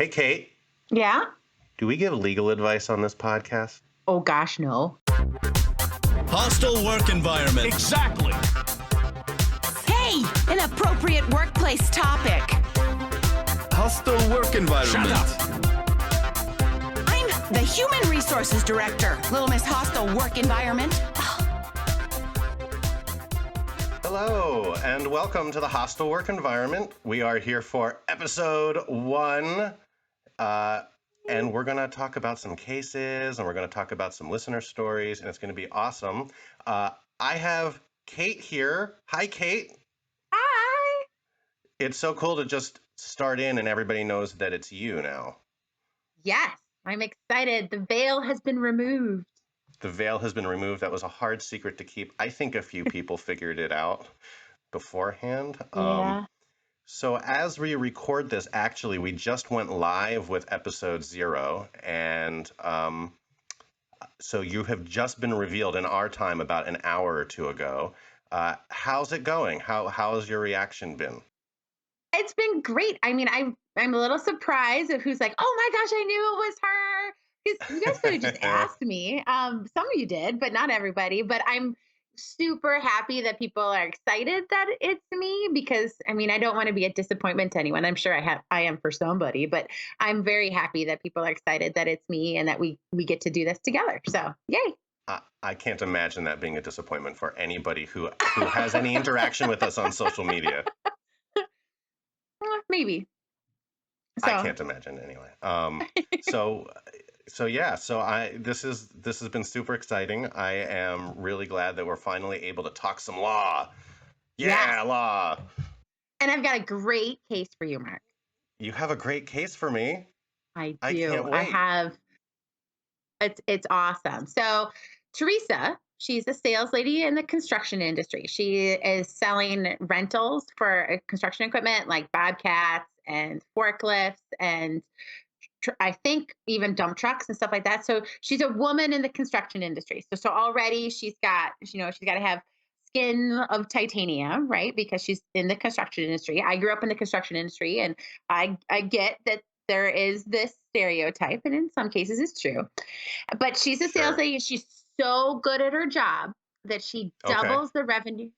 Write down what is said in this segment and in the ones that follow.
Hey, Kate, Yeah? do we give legal advice on this podcast? Oh gosh, no. Hostile work environment. Exactly. Hey, an appropriate workplace topic. Hostile work environment. Shut up. I'm the Human Resources Director, Little Miss Hostile Work Environment. Hello, and welcome to the Hostile Work Environment. We are here for episode 1, and we're going to talk about some cases, and we're going to talk about some listener stories, and it's going to be awesome. I have Kate here. Hi, Kate. Hi. It's so cool to just start in, and everybody knows that it's you now. Yes, I'm excited. The veil has been removed. The veil has been removed. That was a hard secret to keep. I think a few people figured it out beforehand. Yeah. So as we record this, actually, we just went live with episode 0. And so you have just been revealed in our time about an hour or two ago. How's it going? How has your reaction been? It's been great. I mean, I'm a little surprised of who's like, oh my gosh, I knew it was her. Because you guys could have just asked me. Some of you did, but not everybody. But I'm super happy that people are excited that it's me because, I mean, I don't want to be a disappointment to anyone. I'm sure I am for somebody, but I'm very happy that people are excited that it's me and that we get to do this together. So, yay. I can't imagine that being a disappointment for anybody who has any interaction with us on social media. Maybe. So. I can't imagine anyway. This has been super exciting. I am really glad that we're finally able to talk some law. Yeah, law. And I've got a great case for you, Mark. You have a great case for me. I do. I can't wait. I have. It's awesome. So Teresa, she's a sales lady in the construction industry. She is selling rentals for construction equipment like bobcats and forklifts and I think even dump trucks and stuff like that. So she's a woman in the construction industry. So already she's got to have skin of titanium, right? Because she's in the construction industry. I grew up in the construction industry and I get that there is this stereotype and in some cases it's true. But she's a sales lady. She's so good at her job that she doubles the revenue,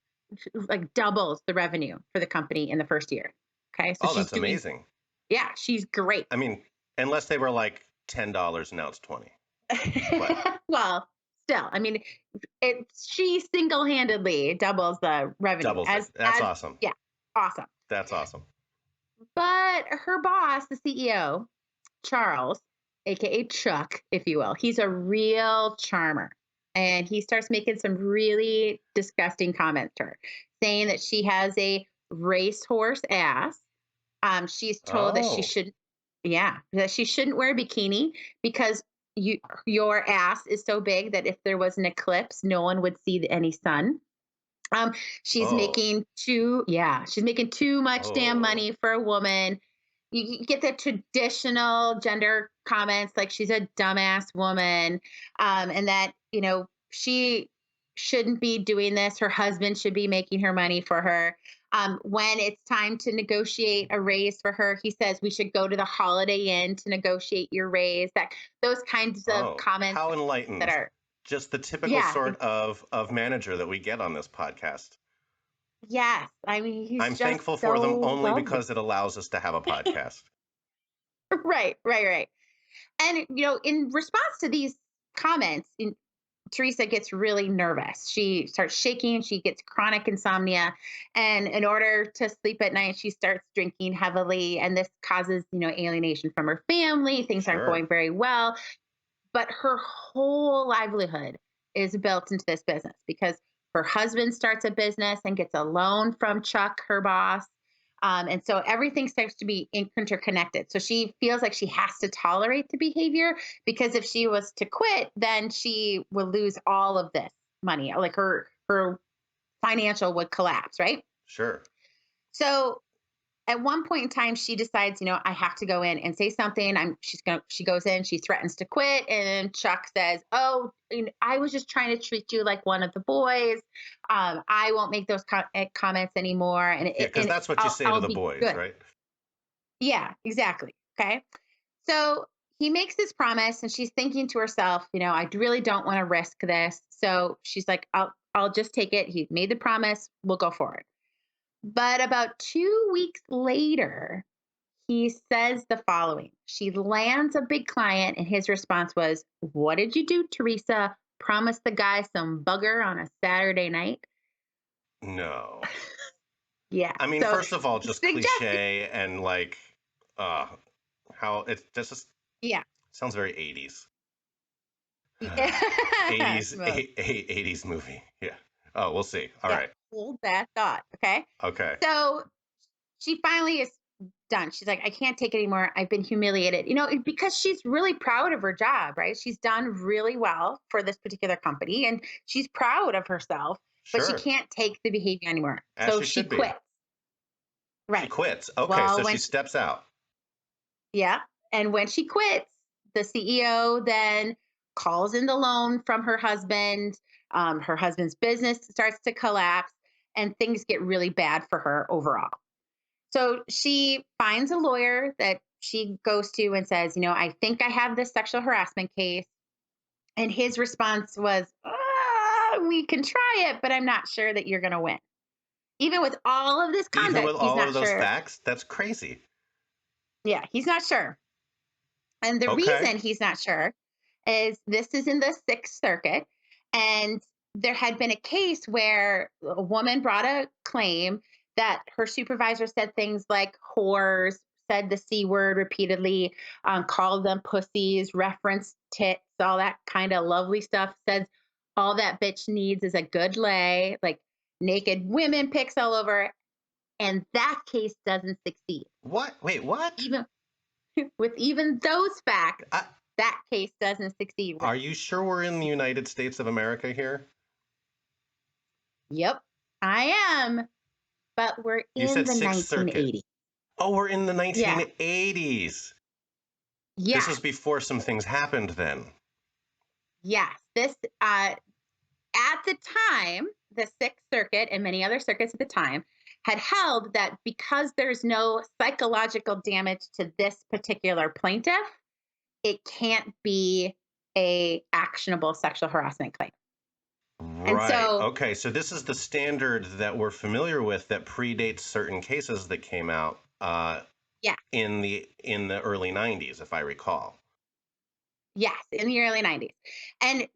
doubles the revenue for the company in the first year. Okay. So that's amazing. Yeah, she's great. I mean, unless they were like $10 and now it's 20. Well, still, I mean, she single-handedly doubles the revenue. That's awesome. Yeah, awesome. That's awesome. But her boss, the CEO, Charles, aka Chuck, if you will, he's a real charmer. And he starts making some really disgusting comments to her, saying that she has a racehorse ass. She's told that she shouldn't wear a bikini because your ass is so big that if there was an eclipse, no one would see any sun. She's making too much damn money for a woman. You get the traditional gender comments like she's a dumbass woman, and that, she shouldn't be doing this. Her husband should be making her money for her. When it's time to negotiate a raise for her, he says we should go to the Holiday Inn to negotiate your raise. Those kinds of comments. How enlightened. That are just the typical sort of manager that we get on this podcast. Yes. I mean, I'm thankful for them only because it allows us to have a podcast. Right. And, in response to these comments, Teresa gets really nervous. She starts shaking. She gets chronic insomnia. And in order to sleep at night, she starts drinking heavily. And this causes, alienation from her family. Things aren't going very well. But her whole livelihood is built into this business because her husband starts a business and gets a loan from Chuck, her boss. And so everything starts to be interconnected. So she feels like she has to tolerate the behavior because if she was to quit, then she will lose all of this money. Like her financial would collapse, right? Sure. So at one point in time, she decides, I have to go in and say something. She goes in, she threatens to quit. And Chuck says, oh, I was just trying to treat you like one of the boys. I won't make those comments anymore. And because that's what you say to the boys, right? Yeah, exactly. Okay. So he makes this promise, and she's thinking to herself, I really don't want to risk this. So she's like, I'll just take it. He made the promise. We'll go for it. But about 2 weeks later, he says the following. She lands a big client, and his response was, "What did you do, Teresa? Promise the guy some bugger on a Saturday night?" No. Yeah. I mean, So first of all, just suggesting, cliche and like, how it's just yeah. sounds very 80s. Yes, 80s, well, 80s movie. Yeah. Oh, we'll see. All yeah. right. Hold that thought. Okay. Okay. So she finally is done. She's like, I can't take it anymore. I've been humiliated, because she's really proud of her job, right? She's done really well for this particular company, and she's proud of herself, but she Sure. can't take the behavior anymore. As So she she should be. quits. She Right. quits. Okay, Well, so she steps out. yeah. And when she quits, the CEO then calls in the loan from her husband. Her husband's business starts to collapse, and things get really bad for her overall. So she finds a lawyer that she goes to and says, I think I have this sexual harassment case. And his response was, we can try it, but I'm not sure that you're going to win. Even with all of this Even conduct, with he's all not of those sure. facts, that's crazy. Yeah, he's not sure. And the Okay. reason he's not sure is this is in the Sixth Circuit. And there had been a case where a woman brought a claim that her supervisor said things like whores, said the C word repeatedly, called them pussies, referenced tits, all that kind of lovely stuff, says all that bitch needs is a good lay, like naked women pics all over. And that case doesn't succeed. What? Wait, what? Even with even those facts, I, that case doesn't succeed. are you sure we're in the United States of America here? Yep, I am. But we're You in said the Sixth Circuit. 1980s. Oh, we're in the Yeah. 1980s. Yeah. This was before some things happened then. Yes. This, at the time, the Sixth Circuit and many other circuits at the time had held that because there's no psychological damage to this particular plaintiff, it can't be a actionable sexual harassment claim. And Right. so, Okay, so this is the standard that we're familiar with that predates certain cases that came out yeah, in the early 90s, if I recall. yes, in the early 90s. And,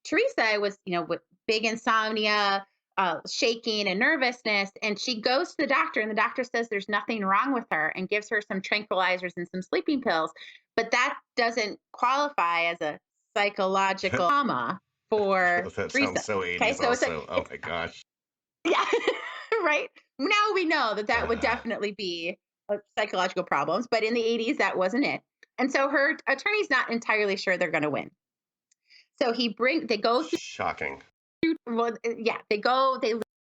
Teresa was, with big insomnia, shaking and nervousness. And she goes to the doctor, and the doctor says there's nothing wrong with her and gives her some tranquilizers and some sleeping pills. But that doesn't qualify as a psychological trauma for That Teresa. sounds so 80s Okay, so also. Oh my gosh. yeah, right. Now we know that would definitely be psychological problems, but in the 80s, that wasn't it. And so her attorney's not entirely sure they're going to win. So they go through, Shocking. they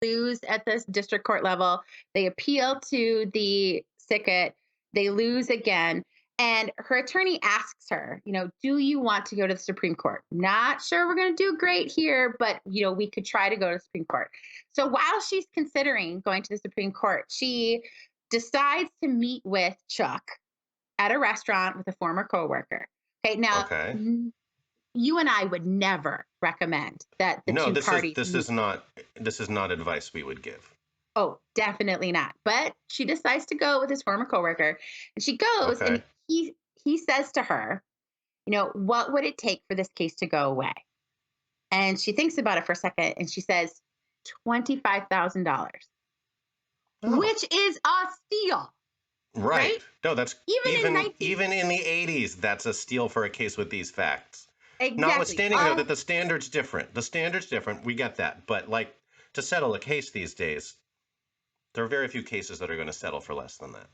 lose at the district court level. They appeal to the circuit. They lose again. And her attorney asks her, do you want to go to the Supreme Court? Not sure we're going to do great here, but, we could try to go to the Supreme Court. So while she's considering going to the Supreme Court, she decides to meet with Chuck at a restaurant with a former coworker. Okay. Now, Okay. you and I would never recommend that the two parties. This is not advice we would give. Oh, definitely not. But she decides to go with his former coworker, and she goes, Okay. and he says to her, what would it take for this case to go away? And she thinks about it for a second, and she says, $25,000, which is a steal. Right. No, that's Even in the 80s, that's a steal for a case with these facts. Exactly. Notwithstanding, though, that the standard's different. The standard's different. We get that. But, like, to settle a case these days, there are very few cases that are going to settle for less than that.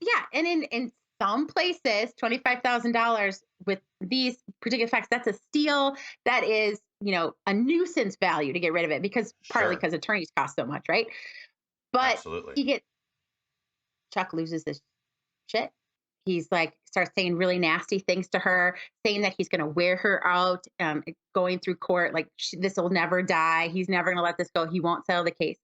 Yeah. And in some places, $25,000 with these particular facts, that's a steal. That is, a nuisance value to get rid of it, because partly because attorneys cost so much, right? But absolutely. Chuck loses his shit. He's starts saying really nasty things to her, saying that he's going to wear her out, going through court, like this will never die. He's never going to let this go. He won't settle the case.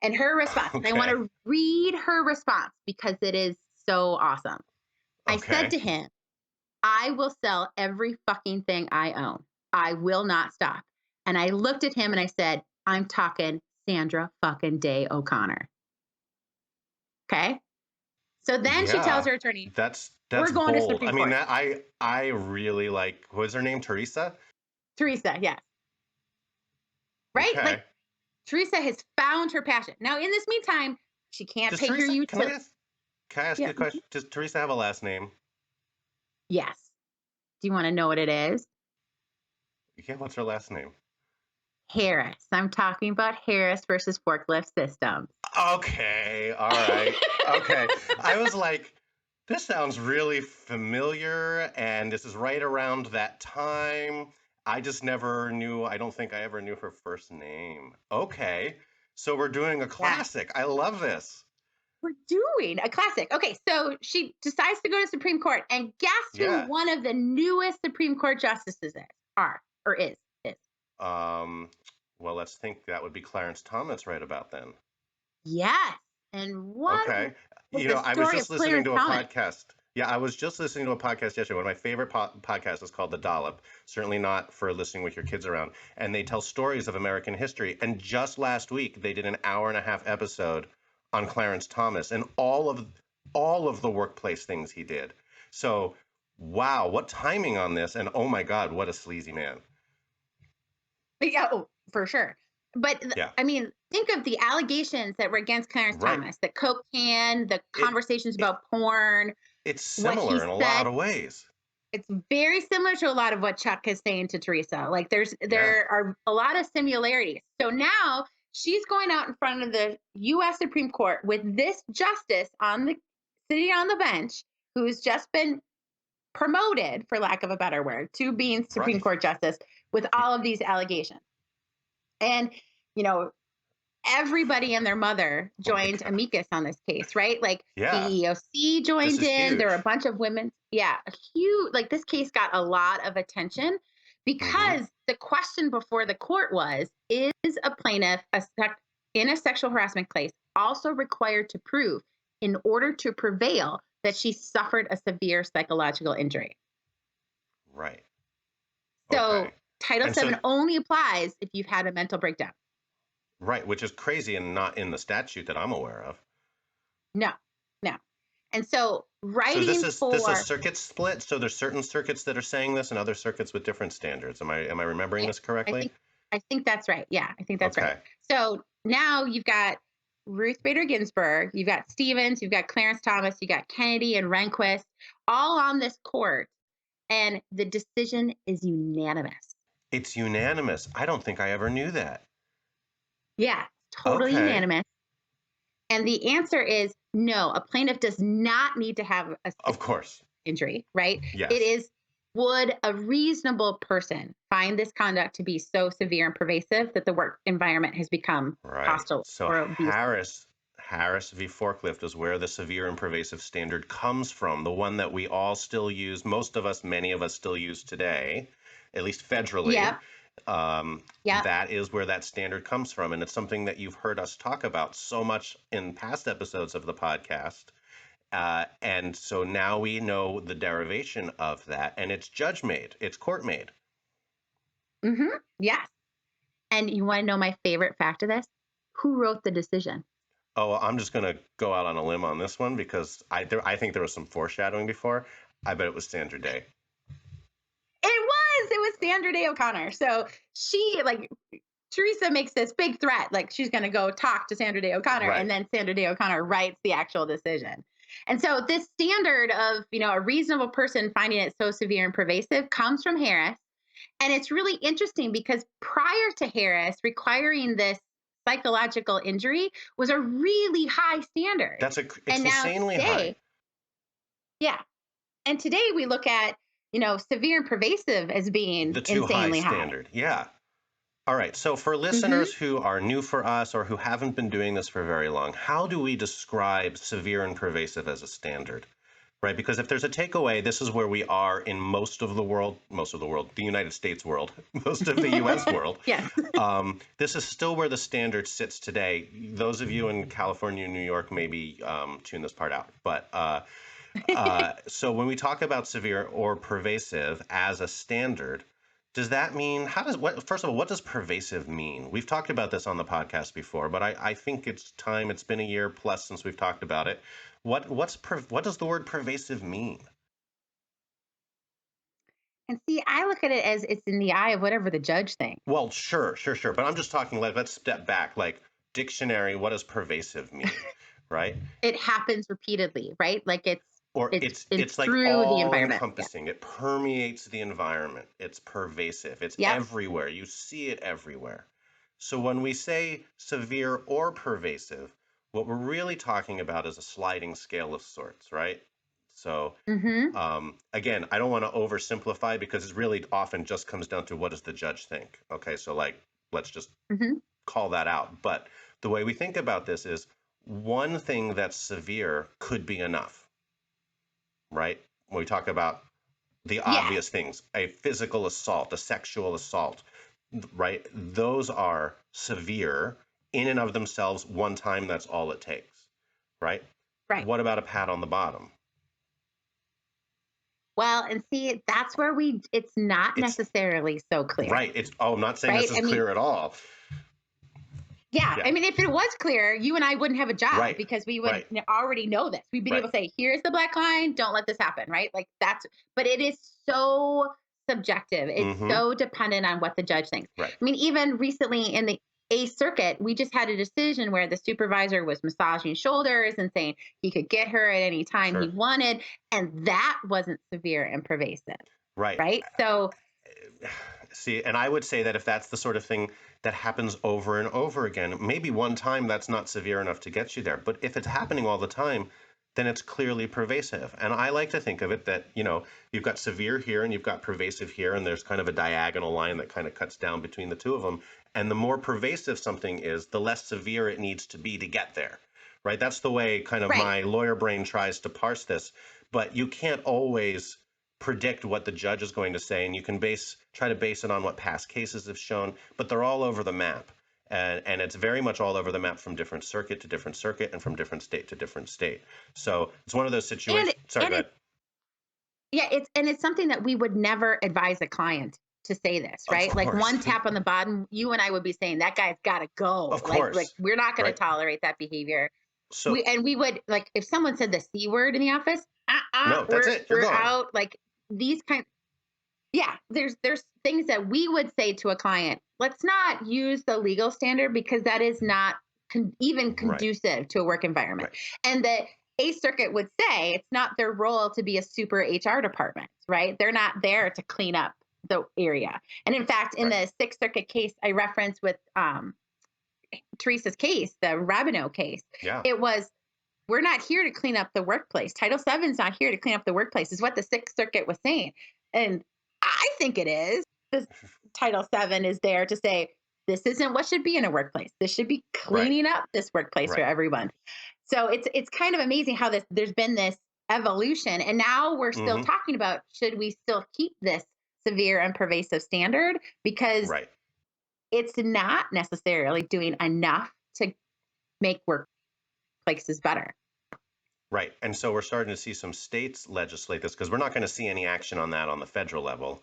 And her response, and I want to read her response because it is so awesome. I said to him, I will sell every fucking thing I own. I will not stop. And I looked at him and I said, I'm talking Sandra fucking Day O'Connor. Okay. So then she tells her attorney, That's we're going to bold. Supreme I mean, Court. I really like. What was her name? Teresa. Teresa, yes. Right? Okay. Like Teresa has found her passion. Now, in this meantime, she can't pay her Can utility. I ask you a question? Does Teresa have a last name? Yes. Do you want to know what it is? Yeah, what's her last name? Harris. I'm talking about Harris versus Forklift Systems. Okay. All right. Okay. I was like, this sounds really familiar, and this is right around that time. I just never knew, I don't think I ever knew her first name. Okay. So we're doing a classic. I love this. We're doing a classic. Okay, so she decides to go to Supreme Court, and guess who one of the newest Supreme Court justices is? Well, let's think that would be Clarence Thomas right about then. Yes. And what? Okay. Was You know, the I was story just of listening to a Clarence Thomas? podcast. Yeah, I was just listening to a podcast yesterday. One of my favorite podcasts is called The Dollop. Certainly not for listening with your kids around. And they tell stories of American history. And just last week, they did an hour-and-a-half episode on Clarence Thomas and all of the workplace things he did. So, wow, what timing on this! And oh my God, what a sleazy man. Yeah, oh, for sure. But I mean, think of the allegations that were against Clarence Thomas, the Coke can, the conversations about porn. It's similar in a lot of ways. It's very similar to a lot of what Chuck is saying to Teresa. Like there are a lot of similarities. So now she's going out in front of the U.S. Supreme Court with this justice sitting on the bench who's just been promoted, for lack of a better word, to being Supreme Court justice with all of these allegations. And, you know, everybody and their mother joined amicus on this case, right? Like the EEOC joined in. There were a bunch of women. Yeah, huge. Like this case got a lot of attention because the question before the court was, is a plaintiff in a sexual harassment case also required to prove in order to prevail that she suffered a severe psychological injury? Right. So Title VII only applies if you've had a mental breakdown. Right, which is crazy and not in the statute that I'm aware of. No. And so this is a circuit split. So there's certain circuits that are saying this and other circuits with different standards. Am I remembering this correctly? I think that's right. Yeah, I think that's right. So now you've got Ruth Bader Ginsburg, you've got Stevens, you've got Clarence Thomas, you got Kennedy and Rehnquist, all on this court, and the decision is unanimous. It's unanimous. I don't think I ever knew that. Yeah, totally unanimous. And the answer is no, a plaintiff does not need to have a injury, right? Yes. Would a reasonable person find this conduct to be so severe and pervasive that the work environment has become hostile or abusive? Harris v. Forklift is where the severe and pervasive standard comes from, the one that we all still use, many of us still use today, at least federally. That is where that standard comes from. And it's something that you've heard us talk about so much in past episodes of the podcast. And so now we know the derivation of that, and it's judge-made. It's court-made. Mm-hmm. Yes. And you want to know my favorite fact of this? Who wrote the decision? Oh, I'm just going to go out on a limb on this one because I think there was some foreshadowing before. I bet it was Sandra Day. It was Sandra Day O'Connor. So she, Teresa makes this big threat, like she's going to go talk to Sandra Day O'Connor, and then Sandra Day O'Connor writes the actual decision. And so this standard of, a reasonable person finding it so severe and pervasive comes from Harris. And it's really interesting because prior to Harris requiring this psychological injury was a really high standard. It's insanely high. Yeah. And today we look at, severe and pervasive as being the too insanely high standard. Yeah. All right. So for listeners who are new for us or who haven't been doing this for very long, how do we describe severe and pervasive as a standard? Right? Because if there's a takeaway, this is where we are in most of the world, the United States world, most of the U.S. world. This is still where the standard sits today. Those of you in California and New York maybe tune this part out. But So when we talk about severe or pervasive as a standard, does that mean first of all, what does pervasive mean? We've talked about this on the podcast before, but I think it's time. It's been a year plus since we've talked about it. What does the word pervasive mean? And see, I look at it as it's in the eye of whatever the judge thinks. Well, sure. But I'm just talking like, let's step back. Like dictionary, what does pervasive mean? Right? It happens repeatedly, right? Like Or it's it's like through the all environment. Yeah. encompassing. It permeates the environment. It's pervasive. It's Yep. everywhere. You see it everywhere. So when we say severe or pervasive, what we're really talking about is a sliding scale of sorts, right? So Mm-hmm. again, I don't want to oversimplify because it really often just comes down to what does the judge think? Okay, so like let's just Mm-hmm. call that out. But the way we think about this is one thing that's severe could be enough, right? When we talk about the Yeah. obvious things, a physical assault, a sexual assault, right? Those are severe in and of themselves. One time, that's all it takes, right? Right. What about a pat on the bottom? Well, and see, that's where it's not It's necessarily so clear. right. I'm not saying Right? this is I mean, clear at all. yeah. Yeah. I mean, if it was clear, you and I wouldn't have a job Right. because we would Right. already know this. We'd be able Right. to say, here's the black line, don't let this happen, right? Like but it is so subjective. It's Mm-hmm. so dependent on what the judge thinks. Right. I mean, even recently in the Eighth Circuit, we just had a decision where the supervisor was massaging shoulders and saying he could get her at any time he Sure. wanted. And that wasn't severe and pervasive, Right. right? So, See, and I would say that if that's the sort of thing that happens over and over again, maybe one time that's not severe enough to get you there. But if it's happening all the time, then it's clearly pervasive. And I like to think of it that, you've got severe here and you've got pervasive here, and there's kind of a diagonal line that kind of cuts down between the two of them. And the more pervasive something is, the less severe it needs to be to get there, right? That's the way kind of right. my lawyer brain tries to parse this. But you can't always predict what the judge is going to say, and you can try to base it on what past cases have shown, but they're all over the map. And it's very much all over the map from different circuit to different circuit and from different state to different state. So it's one of those situations. Sorry, go ahead. Yeah, it's something that we would newer advise a client to say this, Of right? Like course. one tap on the bottom, you and I would be saying that guy's got to go. Of Like course. we're not going Right. to tolerate that behavior. So We would, like, if someone said the C word in the office, no, that's it. You're we're gone. out. Like these yeah, there's things that we would say to a client. Let's not use the legal standard because that is not even Right. conducive to a work environment. Right. And the Eighth Circuit would say it's not their role to be a super HR department, right? They're not there to clean up the area. And in fact, in Right. the Sixth Circuit case I referenced with Teresa's case, the Rabineau case, Yeah. it was, we're not here to clean up the workplace. Title VII is not here to clean up the workplace, is what the Sixth Circuit was saying. And I think it is. The Title VII is there to say, this isn't what should be in a workplace. This should be cleaning up this workplace for Right. everyone. So it's kind of amazing how there's been this evolution. And now we're still Mhm. talking about, should we still keep this severe and pervasive standard? Because Right. it's not necessarily doing enough to make workplaces better. Right. And so we're starting to see some states legislate this because we're not going to see any action on that on the federal level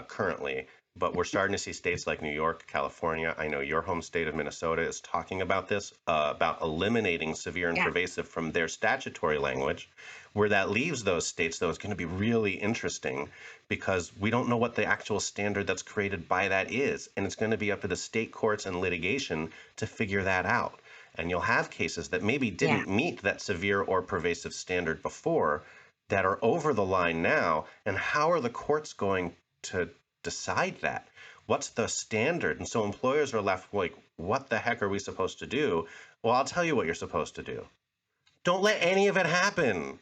currently. But we're starting to see states like New York, California. I know your home state of Minnesota is talking about this, about eliminating severe and Yeah. pervasive from their statutory language. Where that leaves those states, though, is going to be really interesting because we don't know what the actual standard that's created by that is. And it's going to be up to the state courts and litigation to figure that out. And you'll have cases that maybe didn't meet that severe or pervasive standard before that are over the line now. And how are the courts going to decide that? What's the standard? And so employers are left like, what the heck are we supposed to do? Well, I'll tell you what you're supposed to do. Don't let any of it happen.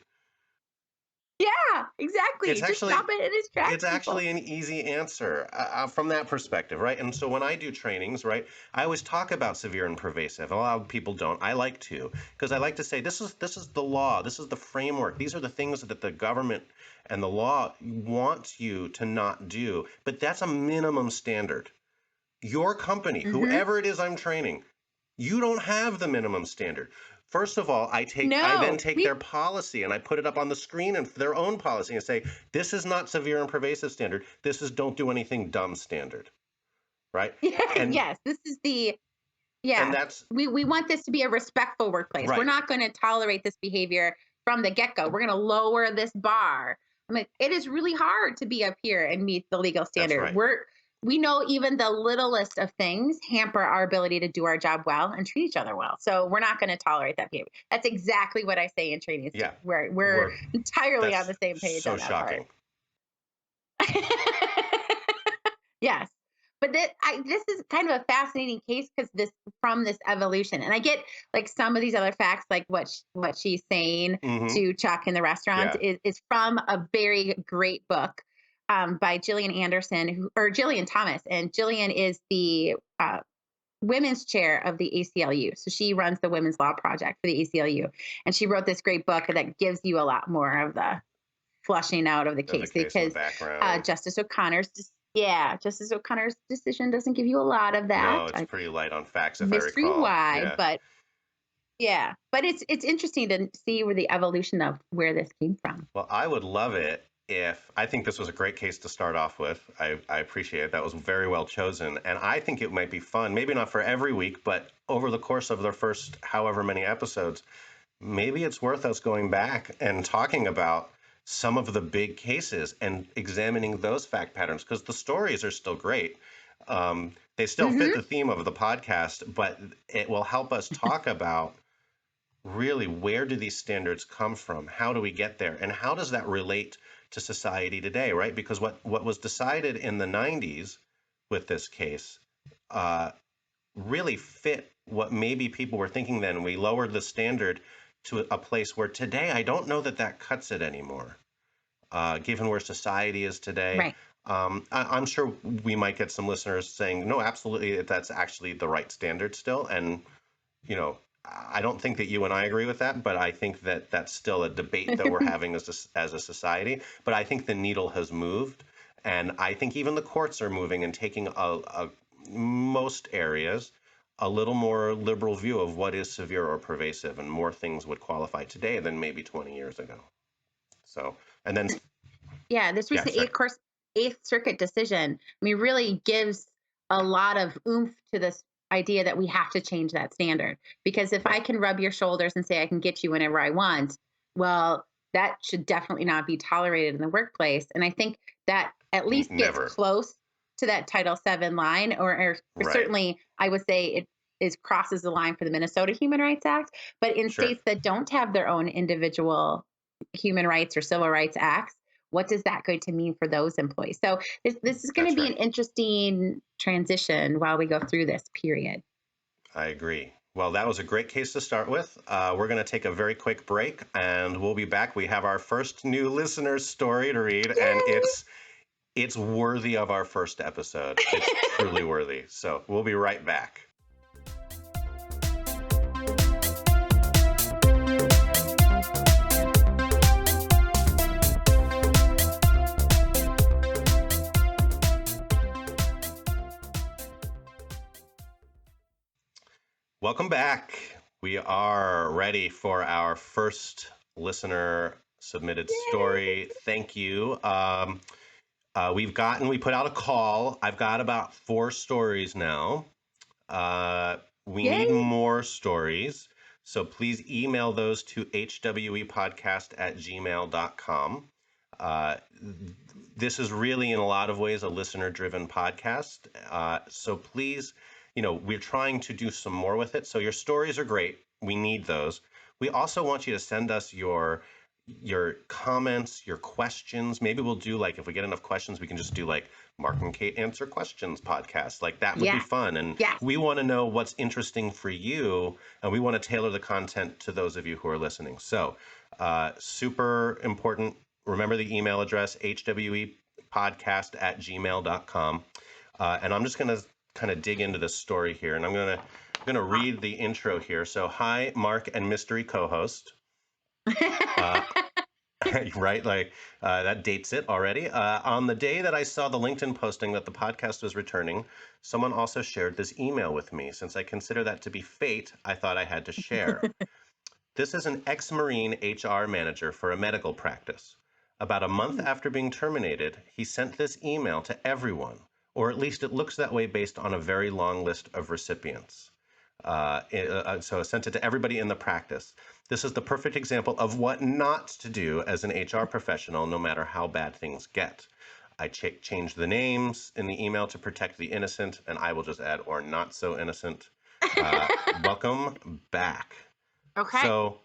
Yeah, exactly. It's Just actually- stop it in its tracks. It's actually an easy answer from that perspective, right? And so when I do trainings, right, I always talk about severe and pervasive. A lot of people don't. I like to, because I like to say this is the law, this is the framework. These are the things that the government and the law wants you to not do. But that's a minimum standard. Your company, Mhm. whoever it is I'm training, you don't have the minimum standard. First of all, I then No, take we their policy and I put it up on the screen and their own policy and say, this is not severe and pervasive standard. This is don't do anything dumb standard, right? And yes, this is the and yes. that's We want this to be a respectful workplace. We're right. not going to tolerate this behavior from the get-go. We're going to lower this bar. I mean, it is really hard to be up here and meet the legal That's standard. right. We know even the littlest of things hamper our ability to do our job well and treat each other well. So we're not going to tolerate that behavior. That's exactly what I say in trainings. Yeah. We're entirely on That's the same page so on that shocking. part. Yes. But this is kind of a fascinating case because this evolution, and I get like some of these other facts, like what she's saying Hmm. to Chuck in the restaurant Yeah. is from a very great book by Gillian Anderson or Gillian Thomas, and Gillian is the women's chair of the ACLU, so she runs the Women's Law Project for the ACLU, and she wrote this great book that gives you a lot more of the flushing out of the Of the case case in the because background. Justice O'Connor's decision doesn't give you a lot of that. No, it's pretty light on facts, if I Mystery recall. why, Yeah. but yeah, but it's interesting to see where the evolution of where this came from. Well, I would love it if I think this was a great case to start off with. I appreciate it. That was very well chosen. And I think it might be fun, maybe not for every week, but over the course of the first however many episodes, maybe it's worth us going back and talking about some of the big cases and examining those fact patterns because the stories are still great. They still fit the theme of the podcast, but it will help us talk about really where do these standards come from? How do we get there? And how does that relate to society today, right? Because what was decided in the 90s with this case really fit what maybe people were thinking then. We lowered the standard to a place where today I don't know that that cuts it anymore, given where society is today. Right. I'm sure we might get some listeners saying, no, absolutely, that's actually the right standard still. And, I don't think that you and I agree with that, but I think that that's still a debate that we're having as a society. But I think the needle has moved. And I think even the courts are moving and taking most areas a little more liberal view of what is severe or pervasive, and more things would qualify today than maybe 20 years ago. So, and then, Yeah, this yeah, recent sorry. Eighth Circuit decision, I mean, really gives a lot of oomph to this idea that we have to change that standard. Because if I can rub your shoulders and say I can get you whenever I want, well, that should definitely not be tolerated in the workplace. And I think that at least gets Never. close to that Title VII line, or Right. certainly I would say it crosses the line for the Minnesota Human Rights Act. But in Sure. states that don't have their own individual human rights or civil rights acts, what is that going to mean for those employees? So this is going to That's be right. an interesting transition while we go through this period. I agree. Well, that was a great case to start with. We're going to take a very quick break, and we'll be back. We have our first new listener story to read, and it's worthy of our first episode. It's truly worthy. So we'll be right back. Welcome back. We are ready for our first listener submitted story. Thank you. We put out a call. I've got about 4 stories now. We need more stories. So please email those to hwepodcast@gmail.com. This is really, in a lot of ways, a listener-driven podcast. So please, we're trying to do some more with it. So your stories are great. We need those. We also want you to send us your comments, your questions. Maybe we'll do, like, if we get enough questions, we can just do like Marc and Kate Answer Questions podcast. Like, that would be fun. And we want to know what's interesting for you, and we want to tailor the content to those of you who are listening. So super important. Remember the email address, hwepodcast@gmail.com. And I'm just going to kind of dig into this story here, and I'm going to read the intro here. So, hi, Marc and mystery co-host. Right, like that dates it already. On the day that I saw the LinkedIn posting that the podcast was returning, someone also shared this email with me. Since I consider that to be fate, I thought I had to share. This is an ex-Marine HR manager for a medical practice. About a month after being terminated, he sent this email to everyone, or at least it looks that way based on a very long list of recipients. So I sent it to everybody in the practice. This is the perfect example of what not to do as an HR professional, no matter how bad things get. I changed the names in the email to protect the innocent, and I will just add, or not so innocent. Welcome back. Okay. So,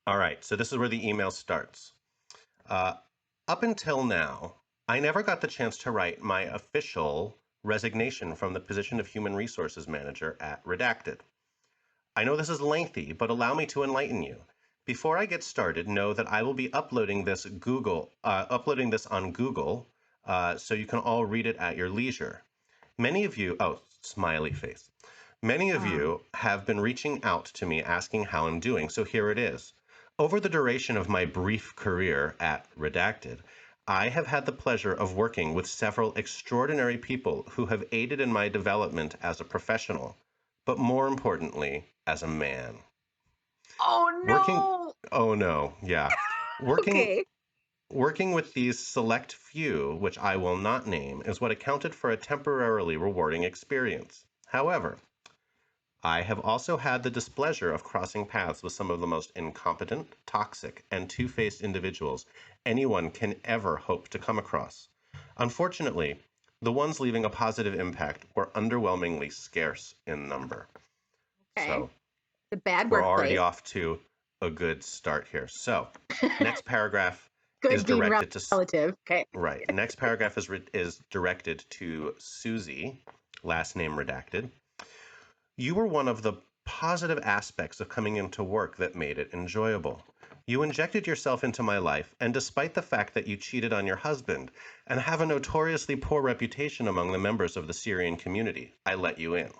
all right, so this is where the email starts. Up until now, I never got the chance to write my official resignation from the position of Human Resources Manager at Redacted. I know this is lengthy, but allow me to enlighten you. Before I get started, know that I will be uploading this on Google, so you can all read it at your leisure. Many of you, smiley face. Many of you have been reaching out to me asking how I'm doing, so here it is. Over the duration of my brief career at Redacted, I have had the pleasure of working with several extraordinary people who have aided in my development as a professional, but more importantly, as a man. Oh no. Oh no, yeah. Working Okay. Working with these select few, which I will not name, is what accounted for a temporarily rewarding experience. However, I have also had the displeasure of crossing paths with some of the most incompetent, toxic, and two-faced individuals anyone can ever hope to come across. Unfortunately, the ones leaving a positive impact were underwhelmingly scarce in number. Okay. So The bad we're workplace. already off to a good start here. So next paragraph Good is being directed to relative. Okay. right. Next paragraph is directed to Susie, last name redacted. You were one of the positive aspects of coming into work that made it enjoyable. You injected yourself into my life, and despite the fact that you cheated on your husband and have a notoriously poor reputation among the members of the Syrian community, I let you in.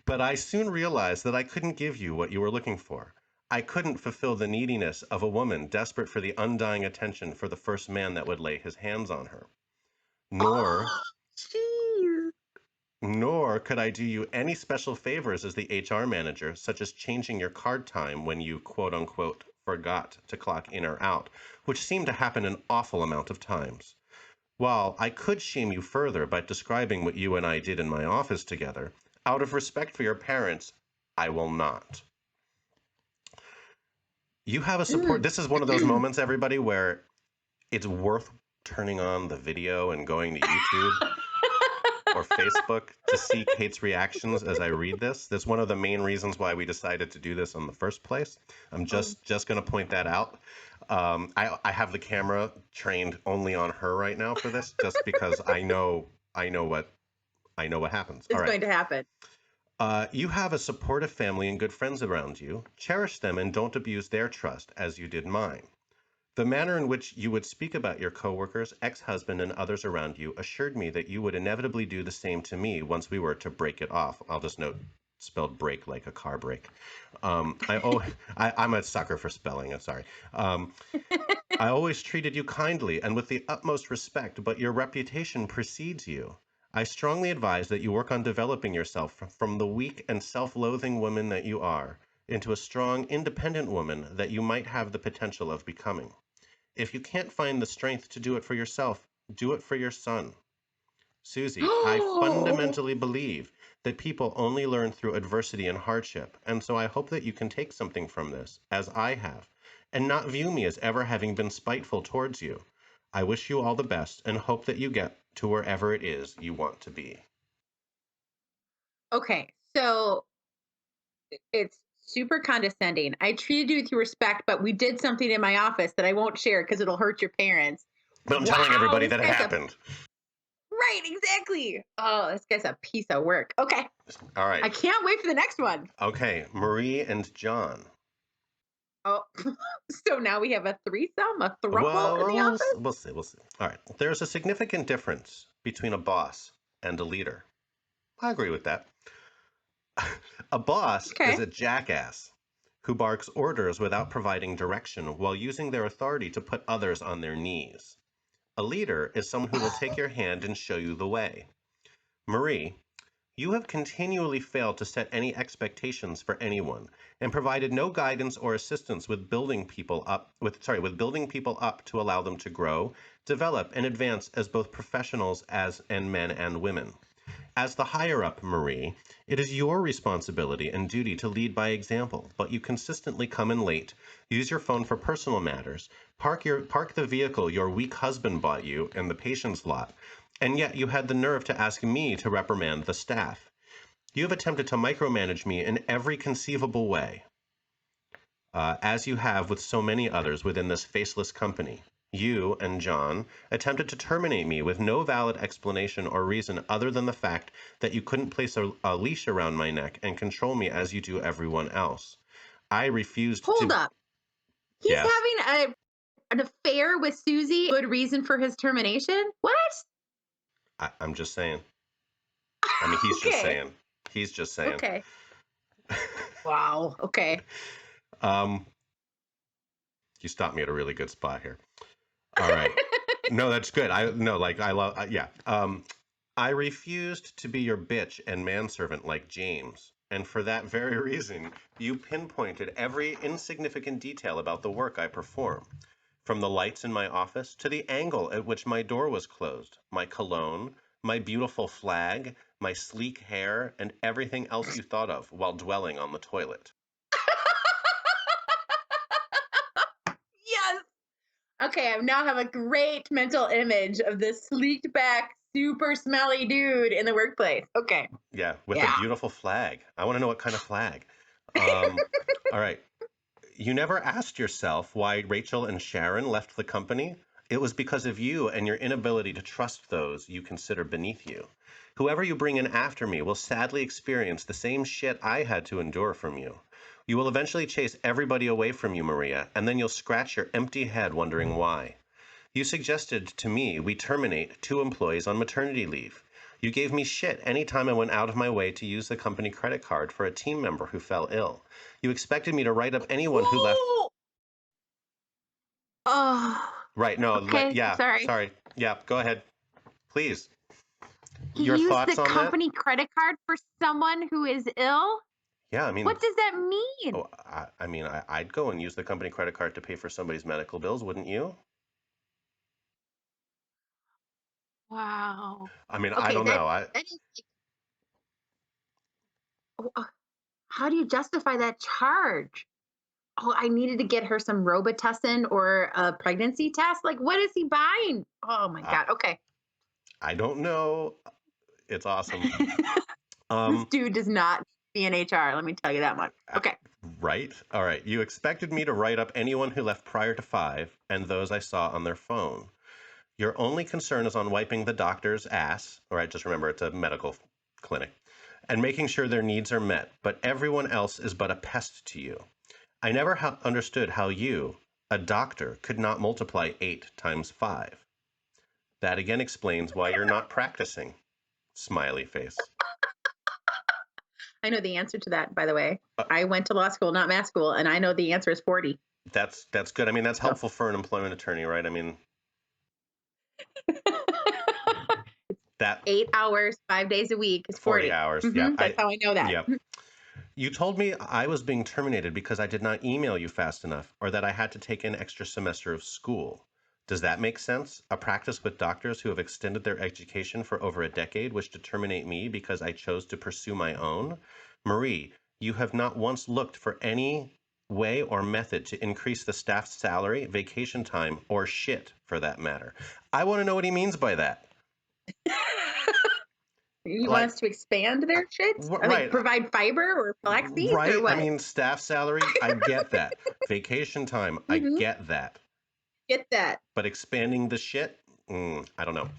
But I soon realized that I couldn't give you what you were looking for. I couldn't fulfill the neediness of a woman desperate for the undying attention for the first man that would lay his hands on her. Jeez. Nor could I do you any special favors as the HR manager, such as changing your card time when you quote unquote forgot to clock in or out, which seemed to happen an awful amount of times. While I could shame you further by describing what you and I did in my office together, out of respect for your parents, I will not. You have a support. This is one of those moments, everybody, where it's worth turning on the video and going to YouTube or Facebook to see Kate's reactions as I read this. That's one of the main reasons why we decided to do this in the first place. I'm just going to point that out. I have the camera trained only on her right now for this, just because I know what happens. It's going to happen. You have a supportive family and good friends around you. Cherish them and don't abuse their trust as you did mine. The manner in which you would speak about your coworkers, ex-husband, and others around you assured me that you would inevitably do the same to me once we were to break it off. I'll just note, spelled break like a car brake. I'm a sucker for spelling. I'm sorry. I always treated you kindly and with the utmost respect, but your reputation precedes you. I strongly advise that you work on developing yourself from the weak and self-loathing woman that you are into a strong, independent woman that you might have the potential of becoming. If you can't find the strength to do it for yourself, do it for your son. Susie, I fundamentally believe that people only learn through adversity and hardship, and so I hope that you can take something from this, as I have, and not view me as ever having been spiteful towards you. I wish you all the best and hope that you get to wherever it is you want to be. Okay, so it's super condescending. I treated you with respect, but we did something in my office that I won't share because it'll hurt your parents. But I'm telling everybody this that it guy's happened. Right, exactly. Oh, this guy's a piece of work. Okay, All right. I can't wait for the next one. Okay, Marie and John. Oh, so now we have a threesome, a throuple in the office? We'll see. All right. There's a significant difference between a boss and a leader. I agree with that. A boss is a jackass who barks orders without providing direction while using their authority to put others on their knees. A leader is someone who will take your hand and show you the way. Marie, You have continually failed to set any expectations for anyone and provided no guidance or assistance with building people up to allow them to grow, develop, and advance as both professionals and men and women. As the higher up, Marie, it is your responsibility and duty to lead by example, but you consistently come in late, use your phone for personal matters, park the vehicle your weak husband bought you in the patient's lot, and yet you had the nerve to ask me to reprimand the staff. You have attempted to micromanage me in every conceivable way, as you have with so many others within this faceless company. You and John attempted to terminate me with no valid explanation or reason other than the fact that you couldn't place a leash around my neck and control me as you do everyone else. I refused to... Hold up. He's Yes. having an affair with Susie. Good reason for his termination? What? I'm just saying. I mean, he's just Okay. saying. He's just saying. Okay. Wow. Okay. You stopped me at a really good spot here. All right. No, that's good. I refused to be your bitch and manservant like James. And for that very reason, you pinpointed every insignificant detail about the work I perform. From the lights in my office to the angle at which my door was closed, my cologne, my beautiful flag, my sleek hair, and everything else you thought of while dwelling on the toilet. Yes. Okay, I now have a great mental image of this sleeked back, super smelly dude in the workplace. Okay. Yeah, with Yeah. a beautiful flag. I want to know what kind of flag. All right. You never asked yourself why Rachel and Sharon left the company? It was because of you and your inability to trust those you consider beneath you. Whoever you bring in after me will sadly experience the same shit I had to endure from you. You will eventually chase everybody away from you, Maria, and then you'll scratch your empty head wondering why. You suggested to me we terminate 2 employees on maternity leave. You gave me shit any time I went out of my way to use the company credit card for a team member who fell ill. You expected me to write up anyone who left... Oh. Right, no, Okay, sorry. Yeah, go ahead. Please. He Your used thoughts the on that? company credit card for someone who is ill? Yeah, I mean... What does that mean? Oh, I'd go and use the company credit card to pay for somebody's medical bills, wouldn't you? Wow. I mean, Okay, I don't know. that is how do you justify that charge? Oh, I needed to get her some Robitussin or a pregnancy test. Like, what is he buying? Oh my God. Okay. I don't know. It's awesome. This dude does not be in HR. Let me tell you that much. Okay. Right? All right. You expected me to write up anyone who left prior to 5 and those I saw on their phone. Your only concern is on wiping the doctor's ass. All right, just remember it's a medical clinic. And making sure their needs are met, but everyone else is but a pest to you. I never understood how you, a doctor, could not multiply 8 times 5. That again explains why you're not practicing. Smiley face. I know the answer to that, by the way. I went to law school, not math school, and I know the answer is 40. That's good. I mean, that's helpful for an employment attorney, right? I mean, that 8 hours, 5 days a week is 40 hours. Yeah. That's how I know that. Yeah. You told me I was being terminated because I did not email you fast enough or that I had to take an extra semester of school. Does that make sense? A practice with doctors who have extended their education for over a decade wish to terminate me because I chose to pursue my own? Marie, you have not once looked for any way or method to increase the staff's salary, vacation time, or shit for that matter. I want to know what he means by that. You want us to expand their shit? Right. Provide fiber or flaxseed? Right. Or what? I mean, staff salary, I get that. Vacation time, I get that. Get that. But expanding the shit, I don't know.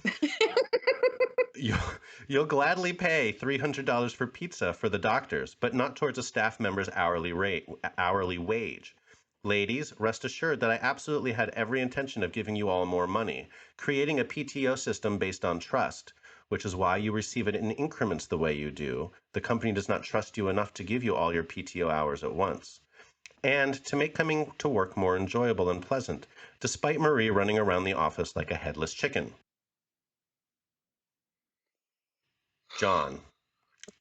You'll gladly pay $300 for pizza for the doctors, but not towards a staff member's hourly wage. Ladies, rest assured that I absolutely had every intention of giving you all more money, creating a PTO system based on trust, which is why you receive it in increments the way you do. The company does not trust you enough to give you all your PTO hours at once. And to make coming to work more enjoyable and pleasant, despite Marie running around the office like a headless chicken. John,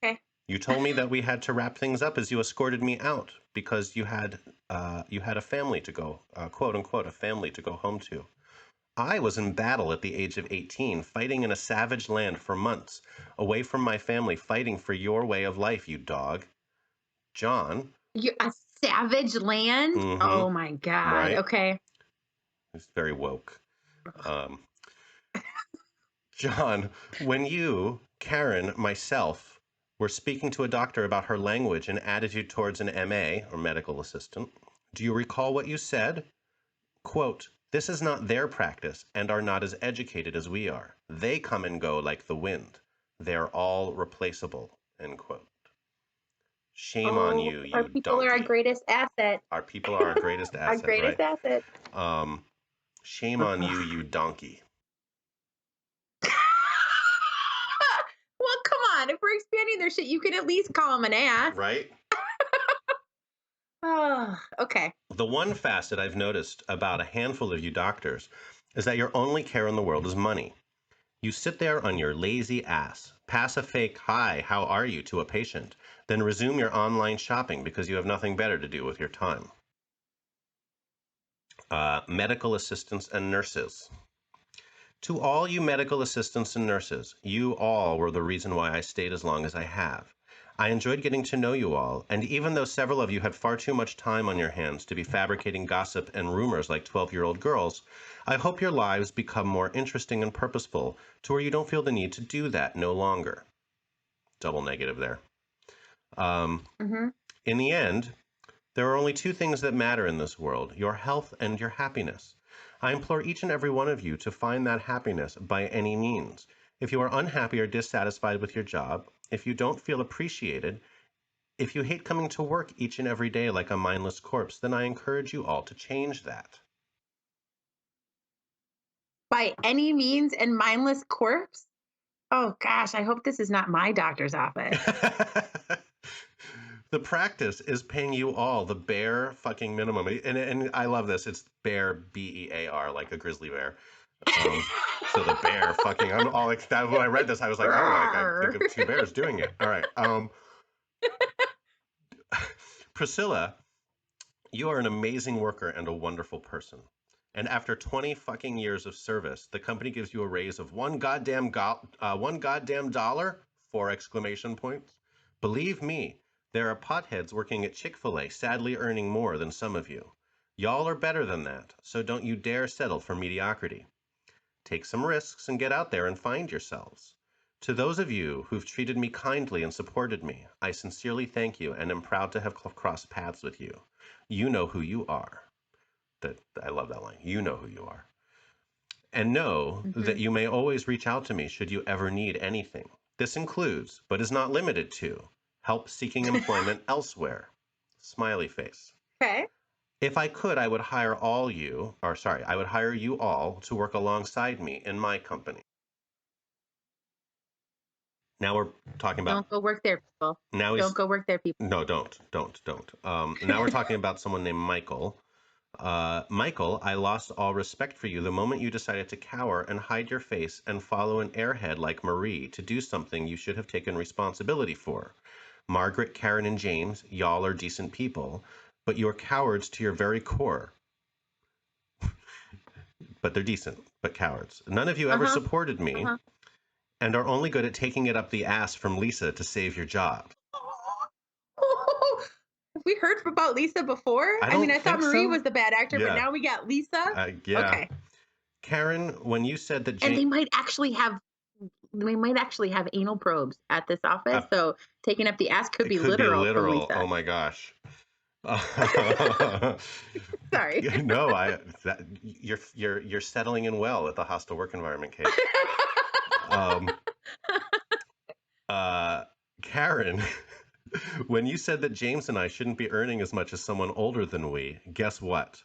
Okay. You told me that we had to wrap things up as you escorted me out because you had a family to go, quote unquote, a family to go home to. I was in battle at the age of 18, fighting in a savage land for months, away from my family, fighting for your way of life, you dog. John. A savage land? Mm-hmm. Oh my God. Right? Okay. It's very woke. John, when you, Karen, myself, were speaking to a doctor about her language and attitude towards an MA, or medical assistant, do you recall what you said? Quote, this is not their practice and are not as educated as we are. They come and go like the wind. They're all replaceable, end quote. Shame on you, Our you people are our donkey. greatest asset. Our people are our greatest asset, Our greatest right? asset. Shame on you, you donkey. Well, come on. If we're expanding their shit, you can at least call them an ass. Right? Oh, okay. The one facet I've noticed about a handful of you doctors is that your only care in the world is money. You sit there on your lazy ass, pass a fake "hi, how are you" to a patient, then resume your online shopping because you have nothing better to do with your time. Medical assistants and nurses. To all you medical assistants and nurses, you all were the reason why I stayed as long as I have. I enjoyed getting to know you all, and even though several of you had far too much time on your hands to be fabricating gossip and rumors like 12-year-old girls, I hope your lives become more interesting and purposeful to where you don't feel the need to do that no longer. Double negative there. In the end, there are only two things that matter in this world, your health and your happiness. I implore each and every one of you to find that happiness by any means. If you are unhappy or dissatisfied with your job, if you don't feel appreciated, if you hate coming to work each and every day like a mindless corpse, then I encourage you all to change that. By any means and mindless corpse? Oh gosh, I hope this is not my doctor's office. The practice is paying you all the bare fucking minimum. And I love this. It's bear, B-E-A-R, like a grizzly bear. So the bear fucking, I'm all like, that, when I read this, I was like, oh, like, I think of two bears doing it. All right. Priscilla, you are an amazing worker and a wonderful person. And after 20 fucking years of service, the company gives you a raise of $1 goddamn dollar, 4 exclamation points. Believe me, there are potheads working at Chick-fil-A, sadly earning more than some of you. Y'all are better than that, so don't you dare settle for mediocrity. Take some risks and get out there and find yourselves. To those of you who've treated me kindly and supported me, I sincerely thank you and am proud to have crossed paths with you. You know who you are. I love that line. You know who you are. And know that you may always reach out to me should you ever need anything. This includes, but is not limited to, help seeking employment elsewhere. Smiley face. Okay. If I could, I would hire I would hire you all to work alongside me in my company. Now we're talking about... Don't go work there, people. Don't go work there, people. No, don't. Now we're talking about someone named Michael. Michael, I lost all respect for you the moment you decided to cower and hide your face and follow an airhead like Marie to do something you should have taken responsibility for. Margaret, Karen, and James, y'all are decent people, but you're cowards to your very core. But they're decent, but cowards. None of you ever supported me and are only good at taking it up the ass from Lisa to save your job. Have we heard about Lisa before? I thought Marie was the bad actor, but now we got Lisa. Yeah. Okay. Karen, when you said that James... And they might actually have anal probes at this office, so taking up the ass could be literal. For Lisa. Oh my gosh. Sorry. No, you're settling in well at the hostile work environment, Kate. Karen, when you said that James and I shouldn't be earning as much as someone older than we, guess what?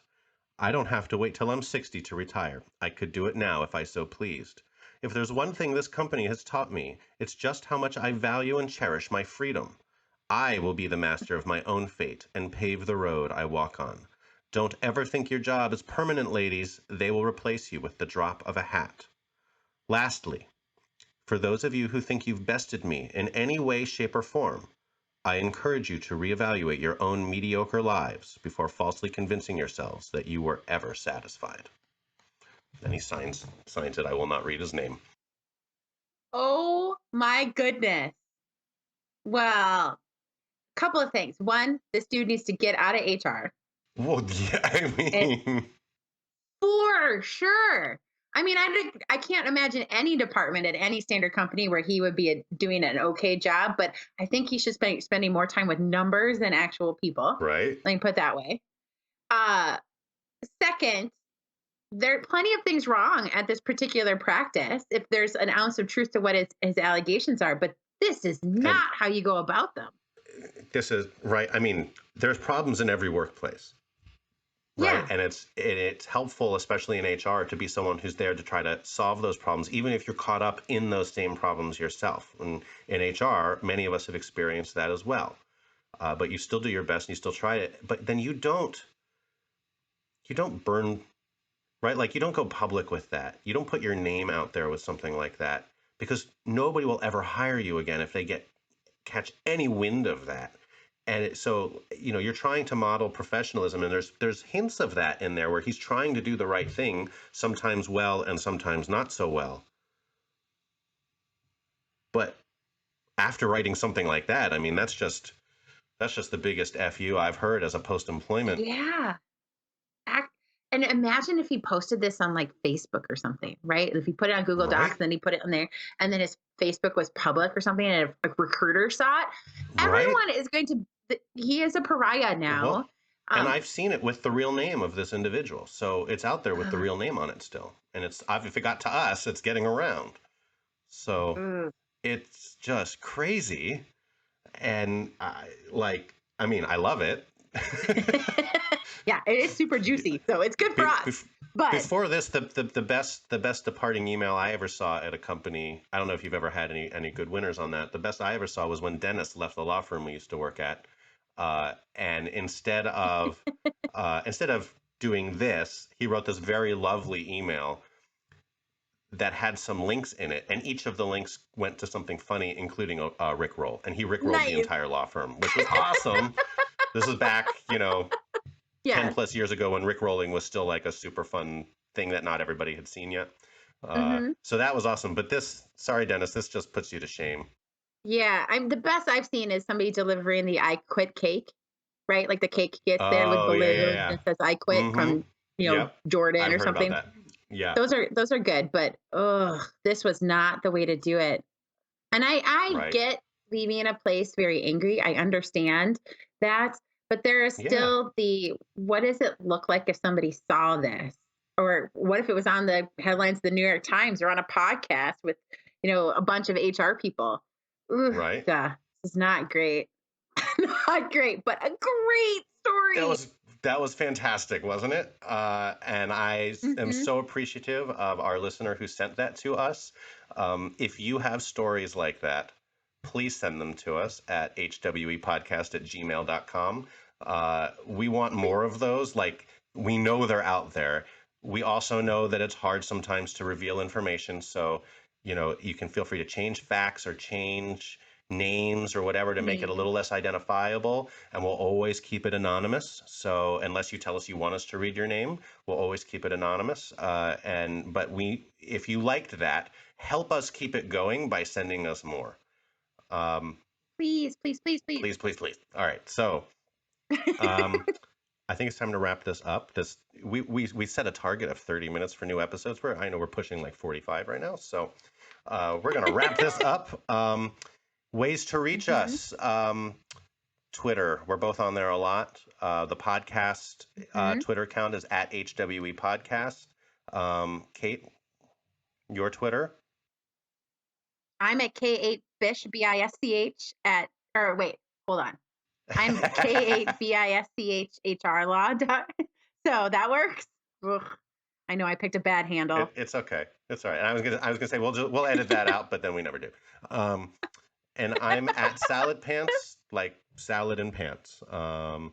I don't have to wait till I'm 60 to retire. I could do it now if I so pleased. If there's one thing this company has taught me, it's just how much I value and cherish my freedom. I will be the master of my own fate and pave the road I walk on. Don't ever think your job is permanent, ladies. They will replace you with the drop of a hat. Lastly, For those of you who think you've bested me in any way, shape, or form, I encourage you to reevaluate your own mediocre lives before falsely convincing yourselves that you were ever satisfied. Then he signs it. I will not read his name. Oh my goodness. Well, a couple of things. One, this dude needs to get out of HR. Well, yeah, I mean, For sure. I mean, I can't imagine any department at any standard company where he would be doing an okay job, but I think he should spending more time with numbers than actual people. right? Let me put it that way. Second, there are plenty of things wrong at this particular practice if there's an ounce of truth to what his allegations are, but this is not how you go about them. This is right. I mean, there's problems in every workplace. Right. Yeah. And it's helpful, especially in HR, to be someone who's there to try to solve those problems, even if you're caught up in those same problems yourself. And in HR, many of us have experienced that as well. But you still do your best and you still try it. But then you don't burn, right? Like you don't go public with that. You don't put your name out there with something like that, because nobody will ever hire you again if they catch any wind of that. And so, you're trying to model professionalism, and there's hints of that in there where he's trying to do the right thing, sometimes well and sometimes not so well. But after writing something like that, I mean, that's just the biggest FU I've heard as a post-employment. Yeah. And imagine if he posted this on like Facebook or something, right? If he put it on Google Docs, Right. then he put it on there, and then his Facebook was public or something, and a recruiter saw it. Everyone is going to. He is a pariah now. Well, and I've seen it with the real name of this individual, so it's out there with the real name on it still. And if it got to us, it's getting around. So it's just crazy, and I love it. Yeah, it is super juicy, so it's good for us. But before this, the best departing email I ever saw at a company, I don't know if you've ever had any good winners on that. The best I ever saw was when Dennis left the law firm we used to work at, and instead of doing this, he wrote this very lovely email that had some links in it, and each of the links went to something funny, including a Rickroll, and he Rickrolled the entire law firm, which was awesome. This is back, 10 plus years ago when Rickrolling was still like a super fun thing that not everybody had seen yet. So that was awesome. But sorry, Dennis, this just puts you to shame. Yeah, the best I've seen is somebody delivering the I quit cake, right? Like the cake gets there with balloons and it says I quit from, Jordan I've or heard something. about that. Yeah. Those are good, but this was not the way to do it. And I get leaving in a place very angry. I understand that. But there is still what does it look like if somebody saw this? Or what if it was on the headlines of the New York Times or on a podcast with, a bunch of HR people? Ooh, right. This is not great. Not great, but a great story. That was fantastic, wasn't it? And I am so appreciative of our listener who sent that to us. If you have stories like that, please send them to us at hwepodcast@gmail.com. We want more of those. Like, we know they're out there. We also know that it's hard sometimes to reveal information. So, you can feel free to change facts or change names or whatever to make it a little less identifiable. And we'll always keep it anonymous. So unless you tell us you want us to read your name, we'll always keep it anonymous. But if you liked that, help us keep it going by sending us more. Please. Please. All right. So I think it's time to wrap this up. We set a target of 30 minutes for new episodes. I know we're pushing like 45 right now. So we're going to wrap this up. Ways to reach us. Twitter. We're both on there a lot. The podcast Twitter account is at HWE Podcast. Kate, your Twitter? I'm at K8Bish, BISCH hold on. I'm K8BISCHHR Law. So that works. Ugh. I know I picked a bad handle. It's okay. It's all right. I was gonna say we'll edit that out, but then we never do. And I'm at Salad Pants, like salad and pants. You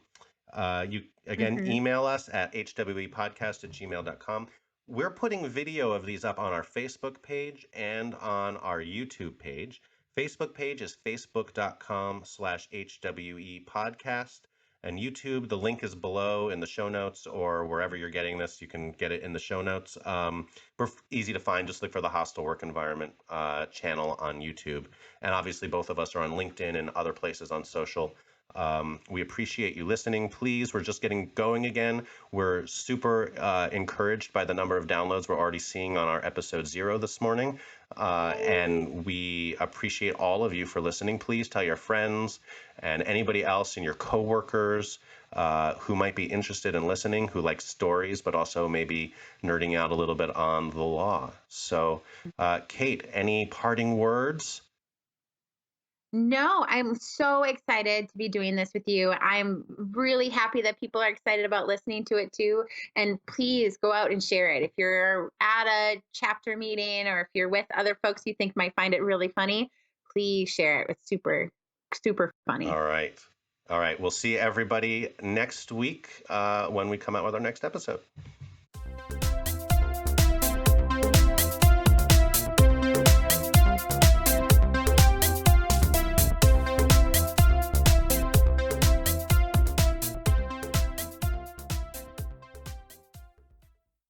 again email us at hwepodcast@gmail.com. we're putting video of these up on our Facebook page and on our YouTube page. Facebook page is facebook.com/HWE podcast. And YouTube, the link is below in the show notes or wherever you're getting this. You can get it in the show notes. We're easy to find. Just look for the Hostile Work Environment channel on YouTube. And obviously, both of us are on LinkedIn and other places on social. We appreciate you listening. Please, we're just getting going again. We're super encouraged by the number of downloads we're already seeing on our episode 0 this morning. And we appreciate all of you for listening. Please tell your friends and anybody else and your coworkers who might be interested in listening, who like stories, but also maybe nerding out a little bit on the law. So, Kate, any parting words? No, I'm so excited to be doing this with you. I'm really happy that people are excited about listening to it too. And please go out and share it. If you're at a chapter meeting or if you're with other folks you think might find it really funny, please share it. It's super, super funny. All right. All right. We'll see everybody next week when we come out with our next episode.